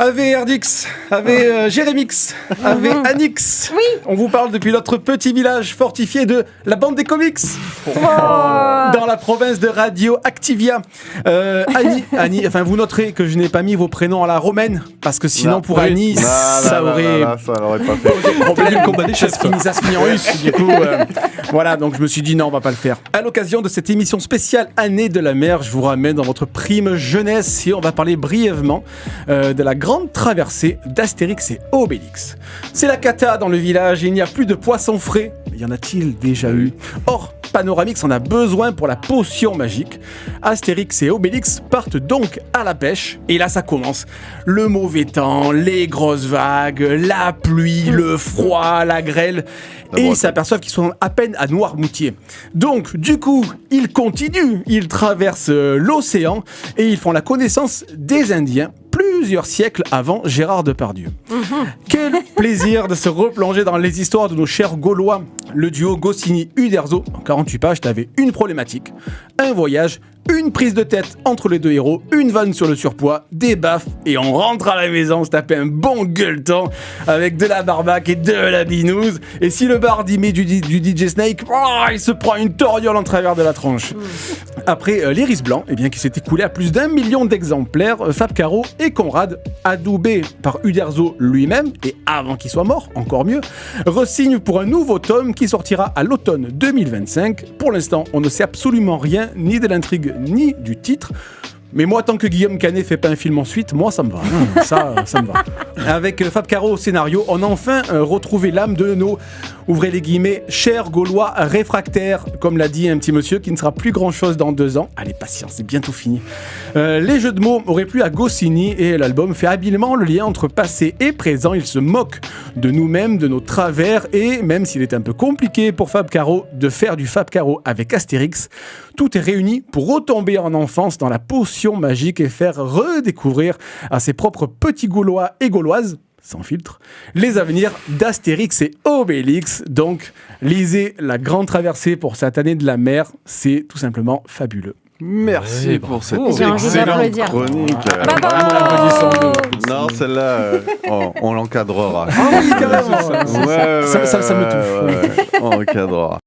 Ave Erdix, Ave Jérémix, Ave Anix. Oui. On vous parle depuis notre petit village fortifié de la bande des comics. Dans la province de Radio Activia. Annie, enfin vous noterez que je n'ai pas mis vos prénoms à la romaine, parce que sinon pour Annie, ça aurait pas fait. posé problème. Ça se finit en us, du coup. Voilà, donc je me suis dit non, on va pas le faire. À l'occasion de cette émission spéciale Année de la mer, je vous ramène dans votre prime jeunesse et on va parler brièvement de la grande traversée d'Astérix et Obélix. C'est la cata dans le village et il n'y a plus de poissons frais. Y en a-t-il déjà eu? Or, Panoramix en a besoin pour la potion magique. Astérix et Obélix partent donc à la pêche. Et là, ça commence. Le mauvais temps, les grosses vagues, la pluie, le froid, la grêle. Et ils s'aperçoivent qu'ils sont à peine à Noirmoutier. Donc, du coup, ils continuent. Ils traversent l'océan et ils font la connaissance des Indiens plusieurs siècles avant Gérard Depardieu. Quel plaisir de se replonger dans les histoires de nos chers Gaulois. Le duo Goscinny-Uderzo, en 48 pages, t'avais une problématique, un voyage, une prise de tête entre les deux héros, une vanne sur le surpoids, des baffes, et on rentre à la maison, se taper un bon gueuleton avec de la barbaque et de la binouse. Et si le bard y met du DJ Snake, il se prend une toriole en travers de la tronche. Après l'Iris Blanc, qui s'est écoulé à plus d'1 million d'exemplaires, Fab Caro et Conrad, adoubés par Uderzo lui-même, et avant qu'il soit mort, encore mieux, re-signent pour un nouveau tome qui sortira à l'automne 2025. Pour l'instant, on ne sait absolument rien, ni de l'intrigue, ni du titre. Mais moi, tant que Guillaume Canet fait pas un film ensuite, moi, ça me va. Ça me va. Avec Fab Caro au scénario, on a enfin retrouvé l'âme de nos, ouvrez les guillemets, chers Gaulois réfractaires, comme l'a dit un petit monsieur qui ne sera plus grand-chose dans 2 ans. Allez, patience, c'est bientôt fini. Les jeux de mots auraient plu à Goscinny et l'album fait habilement le lien entre passé et présent. Il se moque de nous-mêmes, de nos travers et, même s'il est un peu compliqué pour Fab Caro de faire du Fab Caro avec Astérix, tout est réuni pour retomber en enfance dans la potion magique et faire redécouvrir à ses propres petits Gaulois et Gauloises, sans filtre, les avenirs d'Astérix et Obélix. Donc, lisez La Grande Traversée pour cette année de la mer, c'est tout simplement fabuleux. Merci pour cette J'ai envie excellente d'applaudir. chronique. Bravo. Non, celle-là, on l'encadrera. Ah oui, carrément. Ouais, ça me touche. On l'encadrera.